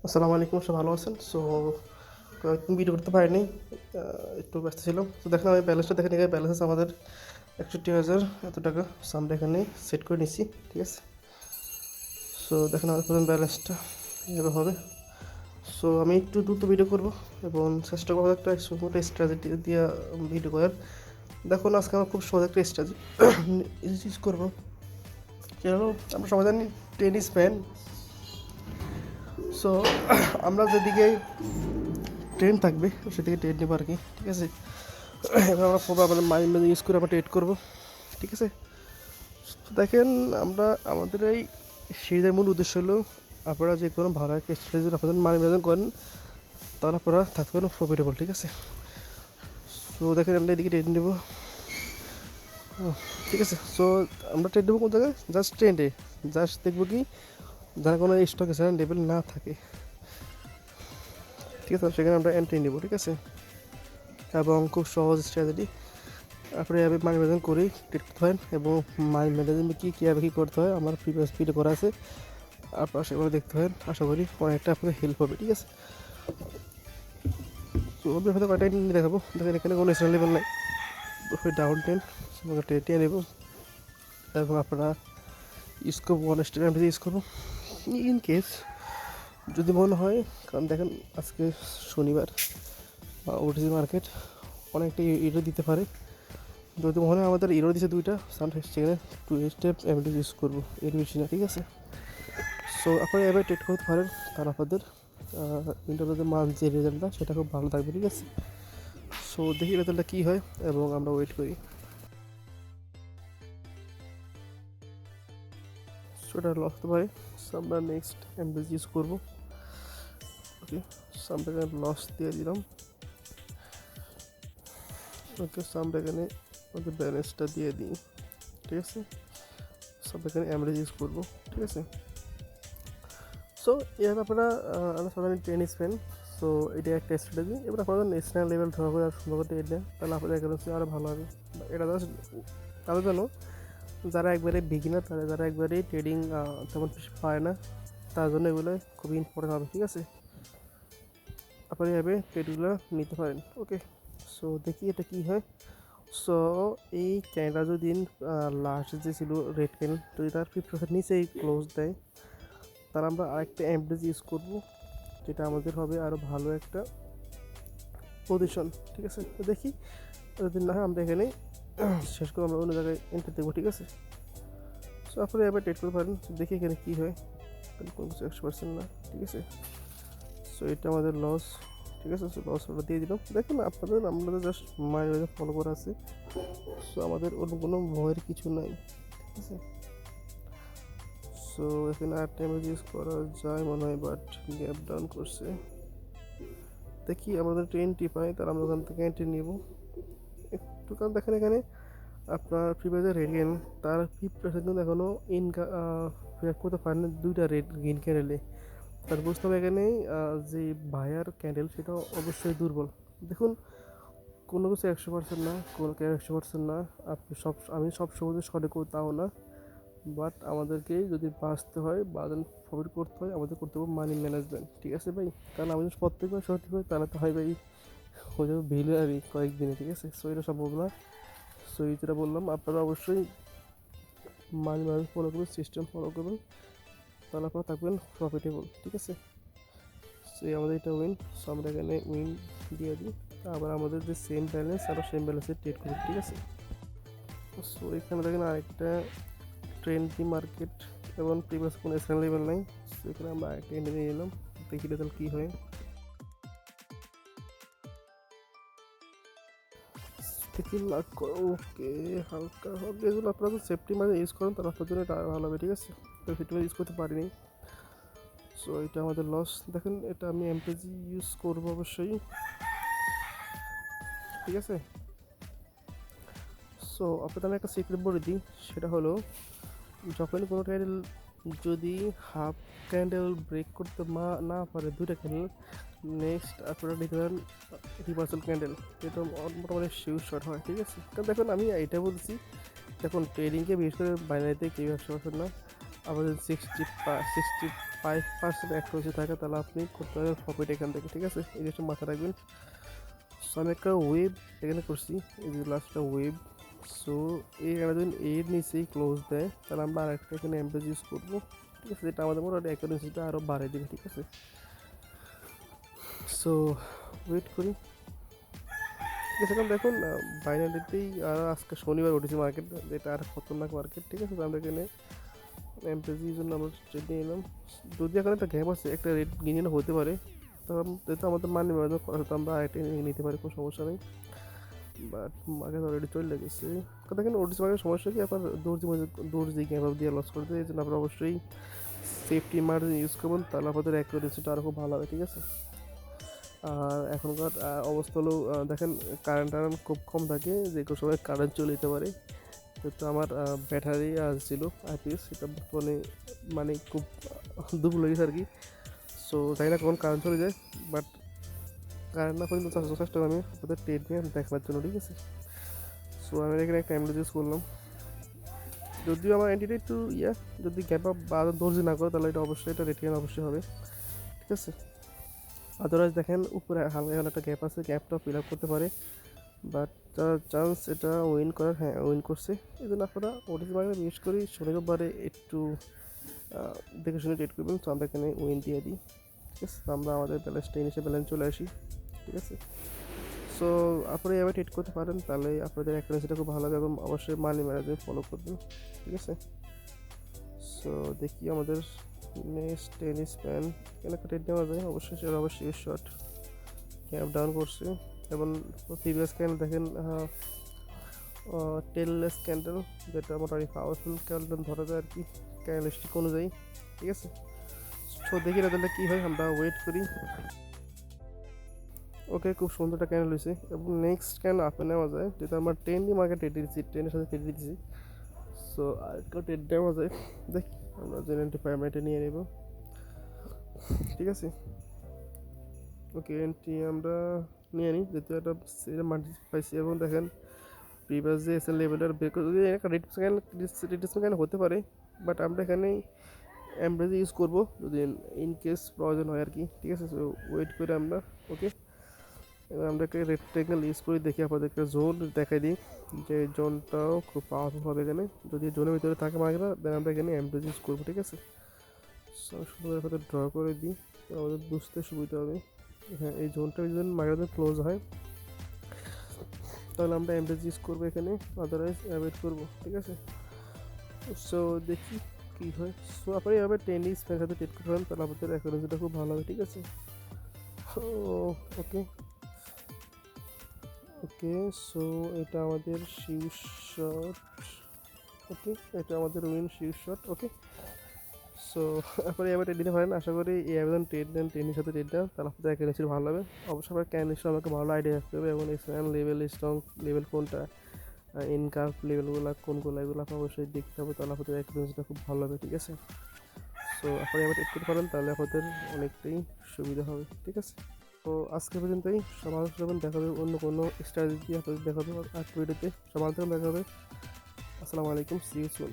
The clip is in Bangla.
আসসালামু আলাইকুম, সব ভালো আছেন? কয়েকদিন ভিডিও করতে পারিনি, একটু ব্যস্ত ছিলাম। তো দেখেন আমি ব্যালেন্সটা দেখেন, এখানে ব্যালেন্স আছে আমাদের 61,000 এত টাকা। আমরা এখানে সেট করে নিচ্ছি, ঠিক আছে। দেখেন আমাদের প্রথম ব্যালেন্সটা এভাবে হবে। আমি একটু দ্রুত ভিডিও করব এবং চেষ্টা করবো একটা একটা স্ট্র্যাটেজি দিয়ে ভিডিও করার। দেখুন আজকে আমার খুব সহজ একটা স্ট্র্যাটেজি ইউজ করবো। কেন আমরা সবাই জানি টেনিস ফ্যান। সো আমরা যেদিকে ট্রেন থাকবে সেদিকে ট্রেন নেবো আর কি, ঠিক আছে। এবার আমরা আমাদের মাইন্ড ইউজ করে আমরা ট্রেড করবো, ঠিক আছে। তো দেখেন আমরা আমাদের এই সিরিজের মূল উদ্দেশ্য হলো আপনারা যে কোনো ভালো একটা স্ট্র্যাটেজি আপনাদের মানি ম্যানেজ করেন, তাহলে আপনারা থাকতে পারেন প্রফিটেবল, ঠিক আছে। দেখেন আমরা এদিকে ট্রেড নেবো, ঠিক আছে। আমরা ট্রেড নেবো কোন জায়গায়? জাস্ট ট্রেন্ডে, জাস্ট দেখবো কি যারা কোনো স্টক এছাড়া লেভেল না থাকে, ঠিক আছে, সেখানে আমরা এন্ট্রি নেবো, ঠিক আছে। এবং খুব সহজ স্ট্র্যাটেজি। আপনি এভাবে মানি ম্যানেজমেন্ট করেই ট্রেড করতে হয়, এবং মানি ম্যানেজমেন্ট কীভাবে কী করতে হয় আমার প্রিভিয়াস ভিডিও করা আছে, আপনারা সেগুলো দেখতে হয়। আশা করি অনেকটা আপনাদের হেল্প হবে, ঠিক আছে। আমি হয়তো কয়টা নিয়ে দেখাবো। দেখেন এখানে কোনো ন্যাশনাল লেভেল নাই, ডাউন টেন টেন নেব, এবং আপনারা ইউজ করবো ওয়ান স্টেপ আমি ইউজ করবো ইন কেস যদি মনে হয়। কারণ দেখেন আজকে শনিবার, ওটিসি মার্কেট অনেকটা ইরো দিতে পারে। যদি মনে হয় আমাদের ইরো দিচ্ছে দুইটা, সেখানে টু স্টেপ এমডি ইউজ করবো, এর বেশি না, ঠিক আছে। আপনারা এবার ট্রেড করতে পারেন, তার আপনাদের ইন্টারভিউতে মান যে রেজাল্টটা সেটা খুব ভালো থাকবে, ঠিক আছে। দেখি রেজাল্টটা কী হয় এবং আমরা ওয়েট করি। এটা লস হতে পারে। আমরা নেক্সট এমডি ইউজ করবো, ওকে। আমরা এখানে লস দিয়ে দিলাম, ওকে। আমরা এখানে আমাদের ব্যালেন্সটা দিয়ে দিই, ঠিক আছে। আমরা এখানে এমডি ইউজ করবো, ঠিক আছে। এভাবে আপনারা আমরা সাধারণত টেনিস ফ্যান। এটা একটা স্ট্র্যাটেজি। এবার আপনাদের ন্যাশনাল লেভেল ধরা করে আর সুন্দর করে ট্রেড নেন, তাহলে আপনাদের এখানে আরও ভালো হবে। এটা জাস্ট তাদের জন্য যারা একবারে বিগিনার, যারা একবারে ট্রেডিং তেমন কিছু পায় না, তার জন্য এগুলো খুবই ইম্পর্টেন্ট হবে, ঠিক আছে। আপনারা এভাবে ট্রেডগুলো নিতে পারেন, ওকে। দেখি এটা কী হয়। সো এই ক্যানটা যদি লাস্ট যে ছিল রেড ক্যান, যদি তার 50% নিচেই ক্লোজ দেয়, তাহলে আমরা আরেকটা অ্যাভারেজ ইউজ করব, যেটা আমাদের হবে আরও ভালো একটা পজিশন, ঠিক আছে। দেখি যদি না হয় আমরা এখানে শেষ করে আমরা অন্য জায়গায় এন্ট্রি দেবো, ঠিক আছে। আপনারা এবার ট্রেড করতে পারেন। দেখি এখানে কী হয়, কোনো কিছু 100% না, ঠিক আছে। এটা আমাদের লস, ঠিক আছে। লস আমরা দিয়ে দিলাম। দেখুন আমাদের জাস্ট মাইন্ড ফলো করা আছে। আমাদের অন্য কোনো ভয়ের কিছু নাই, ঠিক আছে। এখানে আর টাইম ইউজ করা যায় মনে হয়, বাট গ্যাপ ডাউন করছে। দেখি আমাদের টি পাই, তাহলে আমরা ওখান থেকে এন্ট্রি নিব একটু। কারণ দেখেন এখানে আপনার প্রিভিয়াস রেড গেন, তার 50% কিন্তু এখনও রিয়াক্ট করতে পারেন না দুইটা রেড গেন ক্যান্ডেলে। তার বুঝতে হবে এখানে যে বায়ার ক্যান্ডেল সেটা অবশ্যই দুর্বল। দেখুন কোনো কিছু 100% না, কোনো 100% না। আমি সব সময় সঠিক তাও না, বাট আমাদেরকে যদি বাঁচতে হয় বা প্রফিট করতে হয়, আমাদের করতে হবে মানি ম্যানেজমেন্ট, ঠিক আছে ভাই। কারণ আমি যদি প্রত্যেকবার সঠিক হয় তাহলে তো হয় ভাই হয়ে যাবে ভেলুয়ারি কয়েকদিনে, ঠিক আছে। এটা সম্ভব না। যেটা বললাম আপনারা অবশ্যই মানি ম্যানেজমেন্ট ফলো করবেন, সিস্টেম ফলো করবেন, তাহলে আপনারা থাকবেন প্রফিটেবল, ঠিক আছে। আমাদের এটা উইন। আমরা এখানে উইন দিয়ে দিই, আবার আমাদের যে সেম ব্যালেন্স আবার সেম ব্যালেন্সে ট্রেড করি, ঠিক আছে। এখানে দেখেন আরেকটা ট্রেন্ডি মার্কেট এবং প্রিভিয়াস কোনো ন্যাশনাল লেভেল নাই। এখানে আমরা আরেকটা এনে নিয়ে এলাম, দেখি রেজাল্ট কী হয়। দেখি লাগ ওকে, হালকা হবে। এগুলো আপনারা তো সেফটি মাঝে ইউজ করেন, তার আপনার জন্য এটা ভালো হবে, ঠিক আছে। সেফটি মাঝে ইউজ করতে পারিনি, এটা আমাদের লস। দেখেন এটা আমি এমপিজি ইউজ করবো অবশ্যই, ঠিক আছে। আপনাদের আমি একটা সিক্রেট বলে দিই, সেটা হলো যখন কোনো ক্যান্ডেল যদি হাফ ক্যান্ডেল ব্রেক করতে না পারে, দুইটা ক্যান্ডেল, নেক্সট আপনারা নিতে পারেন রিভার্সাল ক্যান্ডেল। এটা মোটামুটি শিওর শট হয়, ঠিক আছে। কারণ দেখুন আমি এটা বলছি, দেখুন ট্রেডিংকে বিশেষ করে বাইনারিতে কেউ 100% না। আমাদের 60 5% অ্যাকুরেসি থাকে তাহলে আপনি করতে পারবেন প্রফিট এখান থেকে, ঠিক আছে? এই জিনিসটা মাথায় রাখবেন। সো আমি একটা ওয়েব এখানে করছি, এই যে লাস্টটা ওয়েব। সো এখানে যদি এর নিচেই ক্লোজ দেয় তাহলে আমরা আরেকটা এখানে এমপ্রেস ইউজ করবো, ঠিক আছে? যেটা আমাদের মোটামুটি অ্যাকুরেসিটা আরও বাড়িয়ে দেবে, ঠিক আছে? সো ওয়েট করি, ঠিক আছে? এখন দেখুন বাইনারিতেই আর আজকে শনিবার উঠেছে মার্কেট, যেটা আর খতরনাক মার্কেট, ঠিক আছে? তো আমরা এখানে এমপ্রেসির জন্য আমরা ট্রেড নিয়ে নিলাম। যদি এখানে একটা গ্যাপ আছে, একটা রেড গিনিয়ন হতে পারে, তো যেহেতু আমাদের মানি ব্যবহার করা হতো আমরা আরেকটা নিতে পারি, কোনো সমস্যা নেই। বাট মার্কেট অলরেডি চলে গেছে। দেখেন ওটিসি মার্কেটের সমস্যা কি, আপনার দর্জি গ্যাপ আপ দিয়ে লস করতে, এই জন্য আপনারা অবশ্যই সেফটি মার্জিন ইউজ করবেন, তাহলে আপনাদের অ্যাকুরেসিটা আরও খুব ভালো হবে, ঠিক আছে? আর এখনকার অবস্থা হলো দেখেন কারেন্ট খুব কম থাকে, যে কোনো সময় কারেন্ট চলে যেতে পারে। তো আমার ব্যাটারি ছিল আইপিএস, সেটা বর্তমানে মানে খুব দুর্বল হয়ে গেছে আর কি। সো জানি না কখন কারেন্ট চলে যায়, বাট কারেন্ট না পর্যন্ত চেষ্টা করি আমি ওদের টেট নিয়ে দেখার জন্য, ঠিক আছে? সো আমি এখানে একটা অ্যামলেজ ইউজ করলাম, যদিও আমার অ্যান্টিটা একটু যদি গ্যাপ আপ বা দর্জি না করে তাহলে এটা অবশ্যই এটা রেটিয়ান অবশ্যই হবে, ঠিক আছে? আদারওয়াইজ দেখেন উপরে হালকা এখন একটা গ্যাপ আছে, গ্যাপটা ফিল আপ করতে পারে, বাট চান্স এটা উইন করার, হ্যাঁ উইন করছে। এই জন্য আপনারা ওটিসি মার্কেট বিশেষ করে শনিবারে একটু দেখে শুনে ট্রেড করবেন। তো আমরা এখানে উইন দিয়ে দিই, ঠিক আছে? তো আমরা আমাদের ব্যালেন্সটা ইনিশিয়াল ব্যালেন্স চলে আসি, ঠিক আছে? সো আপনারা এভাবে ট্রেড করতে পারেন, তাহলে আপনাদের অ্যাকুরেসিটা খুব ভালো হবে এবং অবশ্যই মানি ম্যানেজমেন্ট ফলো করবেন, ঠিক আছে? সো দেখি আমাদের নেক্সট টেনিস প্যান এখানে একটা ট্রেড নেওয়া যায়, অবশ্যই সেটা অবশ্যই শর্ট ক্যাপ ডাউন করছে। এবং প্রিভিয়াস ক্যান্ডেল দেখেন টেললেস ক্যান্ডেল, যেটা মোটামুটি পাওয়ারফুল ক্যান্ডেল ধরা যায় আর কি ক্যান্ডেলস্টিক অনুযায়ী, ঠিক আছে? সো দেখি রেজাল্টটা কী হয়, আমরা ওয়েট করি। ওকে, খুব সুন্দর একটা ক্যান্ডেল হয়েছে এবং নেক্সট ক্যান্ডেল আপে নেওয়া যায়, যেটা আমরা 10 মার্কেট টেট দিচ্ছি, 10-এর সাথে টেট দিচ্ছি। সো আরেকটা টেট দেওয়া যায়, দেখি আমরা জেনারেটি প্যারামিটার নিয়ে নেব, ঠিক আছে? ওকে, এন্ট্রি আমরা নিয়ে নিই, যেহেতু একটা মার্জিন পাইছি। এবং দেখেন প্রিভিয়াস যে এসএল লেভেলের বের করে যদি একটা রিট্রেসমেন্ট হতে পারে, বাট আমরা এখানে অ্যামব্রেজ ইউজ করবো যদি ইন কেস প্রয়োজন হয় আর কি, ঠিক আছে? সো ওয়েট করে আমরা, ওকে, এবার আমরা একটা রেক্টেঙ্গেল ইউজ করে দেখি, আপনাদেরকে জোন দেখাই দিই, যে জোনটাও খুব পাওয়ারফুল হবে এখানে। যদি জোনের ভিতরে থাকে মার্কেটটা, দেন আমরা এখানে অ্যামব্রেজ ইউজ করবো, ঠিক আছে? সো শুধু আপনাদের ড্র করে দিই, আমাদের বুঝতে সুবিধা হবে। হ্যাঁ, এই জোনটা যদি মার্কেটে ক্লোজ হয় তাহলে আমরা অ্যামব্রেজ ইউজ করবো এখানে, আদারওয়াইজ অ্যাভয়েড করবো, ঠিক আছে? সো দেখি কী হয়। সো আপনি এভাবে টেনিস প্যানের সাথে ট্রেড করতে পারেন, তাহলে আপনাদের অ্যাকুরেসিটা খুব ভালো হবে, ঠিক আছে? ওকে ওকে, সো এটা আমাদের শিউ শট, ওকে, এটা আমাদের উইন শিউ শট, ওকে। সো আপনি এবার ট্রেড নিতে পারেন, আশা করি এই আবেদন ট্রেড নেন, ট্রেনের সাথে ট্রেড নেন, তাহলে আপনাদের অ্যাকুরেসি ভালো হবে। অবশ্যই আপনার ক্যান্ডিসটা আমাকে ভালো আইডিয়া রাখতে হবে, এবং স্প্যান লেভেল, স্ট্রং লেভেল কোনটা, ইনকার্ভ লেভেলগুলো কোনগুলো, এগুলো আপনার অবশ্যই দেখতে হবে, তাহলে আপনাদের অ্যাকুরেসিটা খুব ভালো হবে, ঠিক আছে? সো আপনি এবার ট্রেড করতে পারেন, তাহলে আপনাদের অনেকটাই সুবিধা হবে, ঠিক আছে? তো আজকে পর্যন্তই, সব ভালো থাকবেন, দেখা হবে অন্য কোনো স্ট্র্যাটেজি আপনাদের দেখা হবে আর ভিডিওতে। সব ভালো থাকবেন, দেখা হবে। আসসালামু আলাইকুম, সি ইউ সুন।